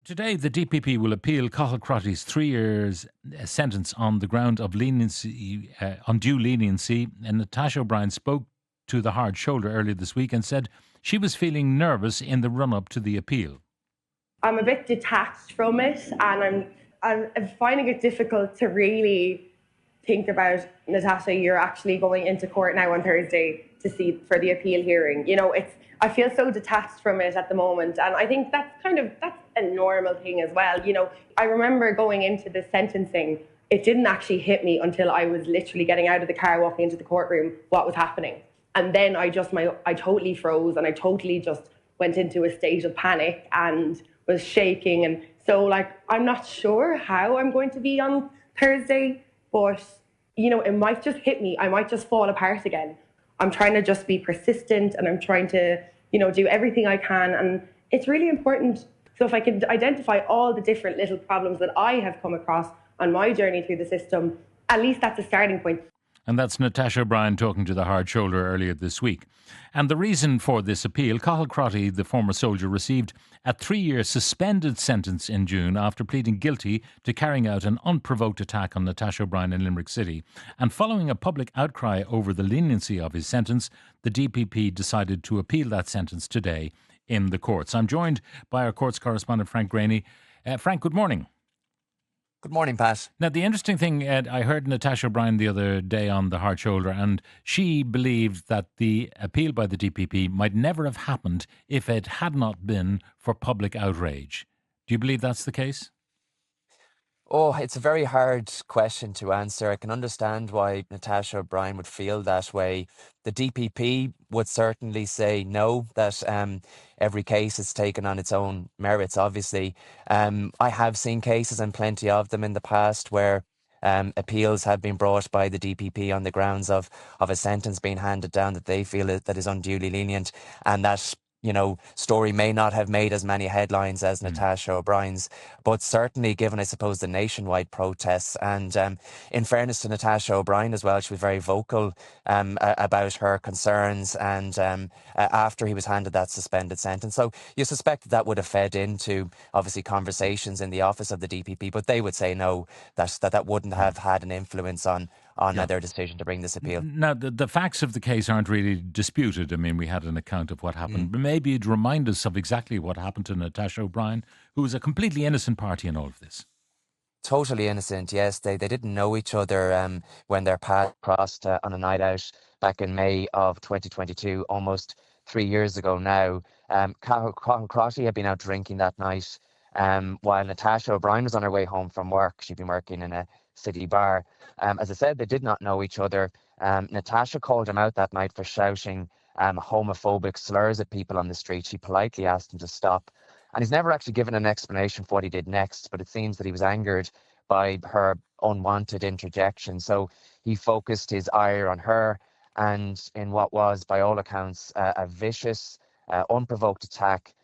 Today, the DPP will appeal Cathal Crotty's 3 years sentence on the ground of leniency, undue leniency. And Natasha O'Brien spoke to the Hard Shoulder earlier this week and said she was feeling nervous in the run-up to the appeal. I'm a bit detached from it, and I'm finding it difficult to really think about, Natasha, you're actually going into court now on Thursday to see for the appeal hearing. I feel so detached from it at the moment, and I think that's a normal thing as well. I remember going into the sentencing, it didn't actually hit me until I was literally getting out of the car, walking into the courtroom, what was happening. And then I totally froze, and I totally just went into a state of panic and was shaking. And so, I'm not sure how I'm going to be on Thursday, but, it might just hit me. I might just fall apart again. I'm trying to just be persistent, and I'm trying to, do everything I can. And it's really important. So if I can identify all the different little problems that I have come across on my journey through the system, at least that's a starting point. And that's Natasha O'Brien talking to the Hard Shoulder earlier this week. And the reason for this appeal, Cathal Crotty, the former soldier, received a 3-year suspended sentence in June after pleading guilty to carrying out an unprovoked attack on Natasha O'Brien in Limerick City. And following a public outcry over the leniency of his sentence, the DPP decided to appeal that sentence today in the courts. I'm joined by our courts correspondent, Frank Greaney. Frank, good morning. Good morning, Pat. Now, the interesting thing, Ed, I heard Natasha O'Brien the other day on the Hard Shoulder, and she believed that the appeal by the DPP might never have happened if it had not been for public outrage. Do you believe that's the case? Oh, it's a very hard question to answer. I can understand why Natasha O'Brien would feel that way. The DPP would certainly say no, that every case is taken on its own merits, obviously. I have seen cases, and plenty of them in the past, where appeals have been brought by the DPP on the grounds of a sentence being handed down that they feel that is unduly lenient, and that story may not have made as many headlines as Natasha O'Brien's, but certainly given, I suppose, the nationwide protests. And in fairness to Natasha O'Brien as well, she was very vocal about her concerns, and after he was handed that suspended sentence. So you suspect that would have fed into, obviously, conversations in the office of the DPP, but they would say no, that wouldn't have had an influence on their decision to bring this appeal. Now, the facts of the case aren't really disputed. I mean, we had an account of what happened. But maybe you'd remind us of exactly what happened to Natasha O'Brien, who was a completely innocent party in all of this. Totally innocent, yes. They didn't know each other when their path crossed on a night out back in May of 2022, almost 3 years ago now. Cathal Crotty had been out drinking that night, while Natasha O'Brien was on her way home from work. She'd been working in a city bar. As I said, they did not know each other. Natasha called him out that night for shouting homophobic slurs at people on the street. She politely asked him to stop. And he's never actually given an explanation for what he did next, but it seems that he was angered by her unwanted interjection. So he focused his ire on her, and in what was, by all accounts, a vicious, unprovoked attack,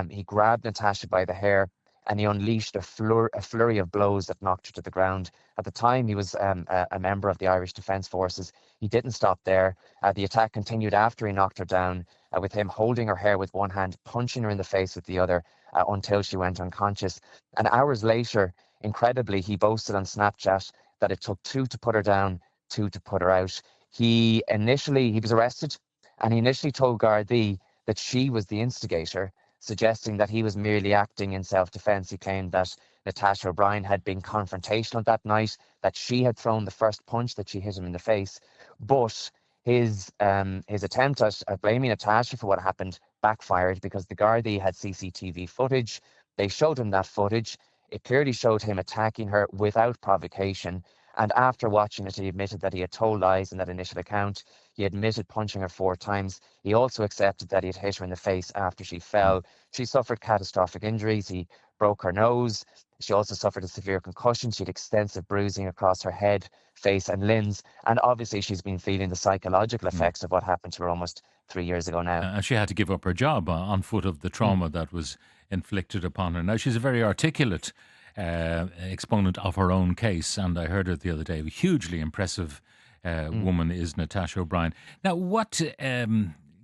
he grabbed Natasha by the hair, and he unleashed a flurry of blows that knocked her to the ground. At the time, he was a member of the Irish Defence Forces. He didn't stop there. The attack continued after he knocked her down, with him holding her hair with one hand, punching her in the face with the other, until she went unconscious. And hours later, incredibly, he boasted on Snapchat that it took 2 to put her down, 2 to put her out. He was arrested, and he initially told Gardaí that she was the instigator, suggesting that he was merely acting in self-defence. He claimed that Natasha O'Brien had been confrontational that night, that she had thrown the first punch, that she hit him in the face. But his attempt at blaming Natasha for what happened backfired, because the Gardaí had CCTV footage. They showed him that footage. It clearly showed him attacking her without provocation. And after watching it, he admitted that he had told lies in that initial account. He admitted punching her 4 times. He also accepted that he had hit her in the face after she fell. She suffered catastrophic injuries. He broke her nose. She also suffered a severe concussion. She had extensive bruising across her head, face and limbs. And obviously she's been feeling the psychological effects of what happened to her almost 3 years ago now. And she had to give up her job on foot of the trauma that was inflicted upon her. Now, she's a very articulate exponent of her own case, and I heard her the other day. A hugely impressive woman is Natasha O'Brien. Now, what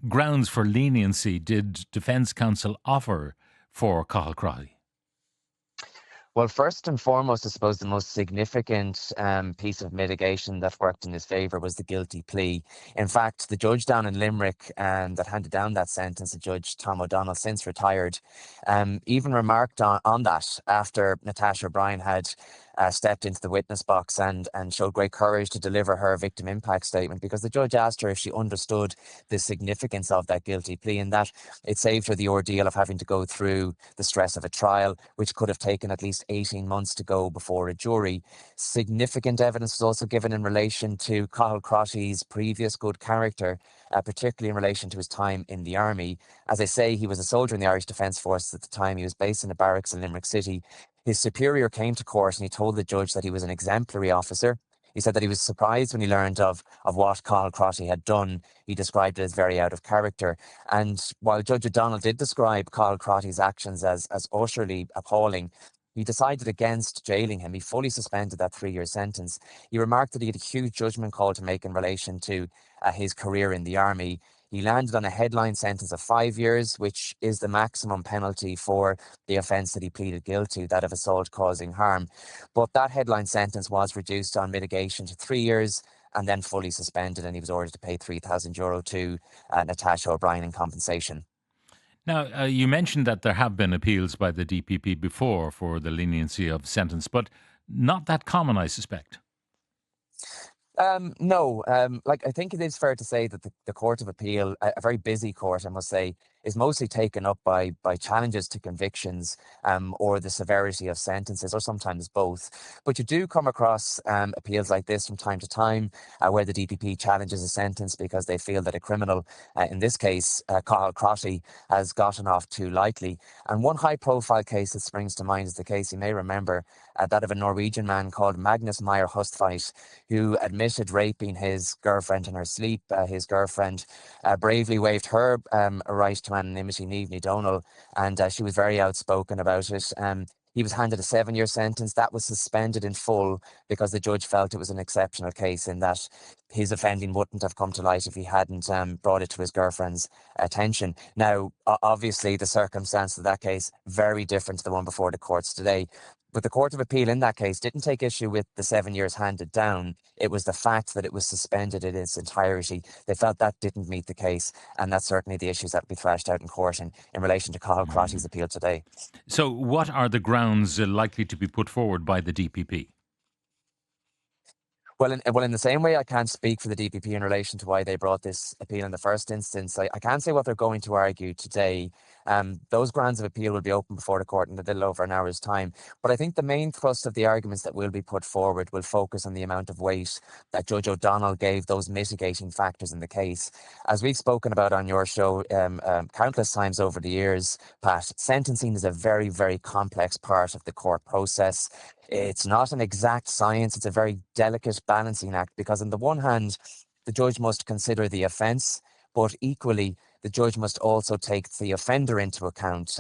grounds for leniency did Defence Counsel offer for Cathal Crotty? Well, first and foremost, I suppose the most significant piece of mitigation that worked in his favour was the guilty plea. In fact, the judge down in Limerick that handed down that sentence, the judge Tom O'Donnell, since retired, even remarked on that after Natasha O'Brien had stepped into the witness box and showed great courage to deliver her victim impact statement, because the judge asked her if she understood the significance of that guilty plea, and that it saved her the ordeal of having to go through the stress of a trial, which could have taken at least 18 months to go before a jury. Significant evidence was also given in relation to Cathal Crotty's previous good character, particularly in relation to his time in the army. As I say, he was a soldier in the Irish Defence Force at the time. He was based in a barracks in Limerick City. His superior came to court and he told the judge that he was an exemplary officer. He said that he was surprised when he learned of what Cathal Crotty had done. He described it as very out of character. And while Judge O'Donnell did describe Cathal Crotty's actions as utterly appalling, he decided against jailing him. He fully suspended that 3-year sentence. He remarked that he had a huge judgment call to make in relation to his career in the army. He landed on a headline sentence of 5 years, which is the maximum penalty for the offence that he pleaded guilty, that of assault causing harm. But that headline sentence was reduced on mitigation to 3 years and then fully suspended, and he was ordered to pay €3,000 to Natasha O'Brien in compensation. Now, you mentioned that there have been appeals by the DPP before for the leniency of sentence, but not that common, I suspect. No, I think it is fair to say that the Court of Appeal, a very busy court, I must say, is mostly taken up by challenges to convictions or the severity of sentences, or sometimes both. But you do come across appeals like this from time to time where the DPP challenges a sentence because they feel that a criminal, in this case, Cathal Crotty, has gotten off too lightly. And one high-profile case that springs to mind is the case you may remember, that of a Norwegian man called Magnus Meyer Hustveit, who admitted raping his girlfriend in her sleep. His girlfriend bravely waived her right to anonymity, Niamh Donal, and she was very outspoken about it. He was handed a 7-year sentence that was suspended in full because the judge felt it was an exceptional case in that his offending wouldn't have come to light if he hadn't brought it to his girlfriend's attention. Now, obviously, the circumstance of that case, very different to the one before the courts today. But the Court of Appeal in that case didn't take issue with the 7 years handed down. It was the fact that it was suspended in its entirety. They felt that didn't meet the case, and that's certainly the issues that will be thrashed out in court in relation to Cathal Crotty's appeal today. So what are the grounds likely to be put forward by the DPP? Well, in the same way I can't speak for the DPP in relation to why they brought this appeal in the first instance, I can't say what they're going to argue today. Those grounds of appeal will be open before the court in a little over an hour's time. But I think the main thrust of the arguments that will be put forward will focus on the amount of weight that Judge O'Donnell gave those mitigating factors in the case. As we've spoken about on your show countless times over the years, Pat, sentencing is a very, very complex part of the court process. It's not an exact science. It's a very delicate balancing act because on the one hand, the judge must consider the offence, but equally, the judge must also take the offender into account,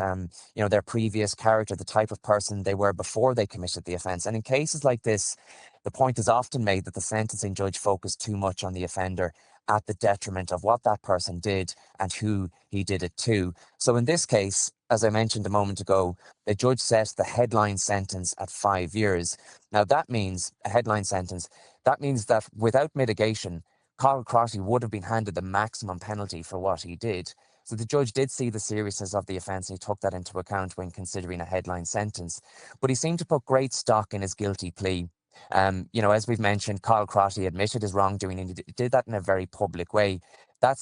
their previous character, the type of person they were before they committed the offence. And in cases like this, the point is often made that the sentencing judge focused too much on the offender at the detriment of what that person did and who he did it to. So in this case, as I mentioned a moment ago, the judge set the headline sentence at 5 years. Now that means, a headline sentence, that means that without mitigation, Cathal Crotty would have been handed the maximum penalty for what he did. So the judge did see the seriousness of the offence and he took that into account when considering a headline sentence. But he seemed to put great stock in his guilty plea. As we've mentioned, Cathal Crotty admitted his wrongdoing and he did that in a very public way. That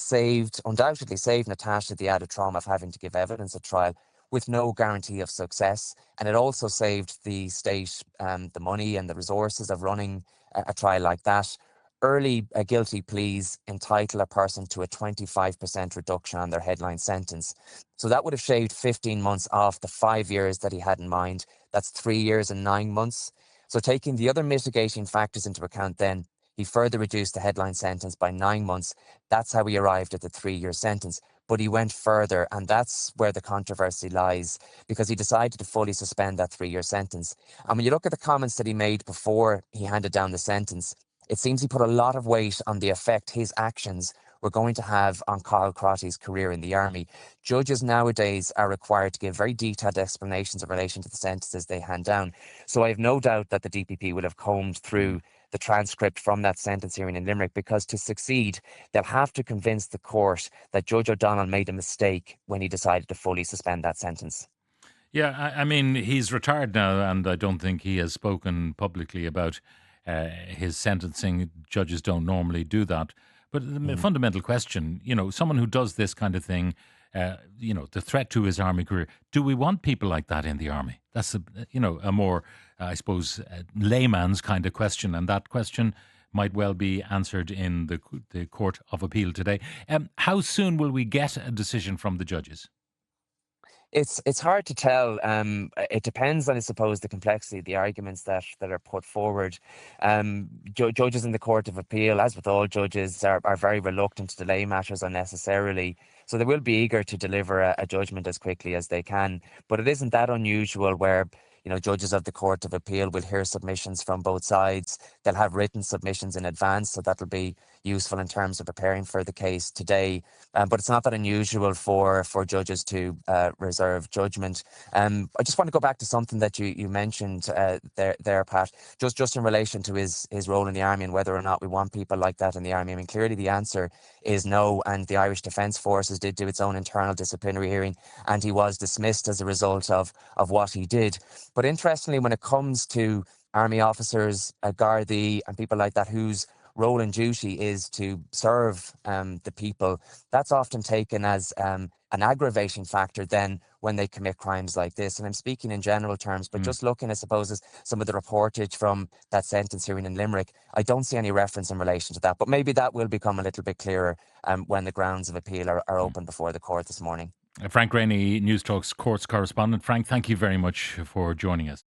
undoubtedly saved Natasha the added trauma of having to give evidence at trial with no guarantee of success. And it also saved the state the money and the resources of running a trial like that. Early guilty pleas entitle a person to a 25% reduction on their headline sentence. So that would have shaved 15 months off the 5 years that he had in mind. That's 3 years and 9 months. So taking the other mitigating factors into account then, he further reduced the headline sentence by 9 months. That's how he arrived at the 3-year sentence. But he went further, and that's where the controversy lies, because he decided to fully suspend that 3-year sentence. And when you look at the comments that he made before he handed down the sentence, it seems he put a lot of weight on the effect his actions we're going to have on Cathal Crotty's career in the army. Judges nowadays are required to give very detailed explanations in relation to the sentences they hand down. So I have no doubt that the DPP will have combed through the transcript from that sentence hearing in Limerick, because to succeed, they'll have to convince the court that Judge O'Donnell made a mistake when he decided to fully suspend that sentence. Yeah, I mean, he's retired now, and I don't think he has spoken publicly about his sentencing. Judges don't normally do that. But the fundamental question, someone who does this kind of thing, the threat to his army career, do we want people like that in the army? That's a more, I suppose, layman's kind of question, and that question might well be answered in the Court of Appeal today. How soon will we get a decision from the judges? It's hard to tell. It depends on, I suppose, the complexity of the arguments that are put forward. Judges in the Court of Appeal, as with all judges, are very reluctant to delay matters unnecessarily. So they will be eager to deliver a judgment as quickly as they can. But it isn't that unusual where judges of the Court of Appeal will hear submissions from both sides. They'll have written submissions in advance, so that'll be useful in terms of preparing for the case today. But it's not that unusual for judges to reserve judgment. I just want to go back to something that you mentioned there, Pat, just in relation to his role in the army and whether or not we want people like that in the army. I mean, clearly the answer is no, and the Irish Defence Forces did do its own internal disciplinary hearing, and he was dismissed as a result of what he did. But interestingly, when it comes to army officers, Gardaí and people like that whose role and duty is to serve the people, that's often taken as an aggravating factor then when they commit crimes like this. And I'm speaking in general terms, but just looking, I suppose, at some of the reportage from that sentence hearing in Limerick, I don't see any reference in relation to that. But maybe that will become a little bit clearer when the grounds of appeal are open before the court this morning. Frank Greaney, Newstalk's courts correspondent. Frank, thank you very much for joining us.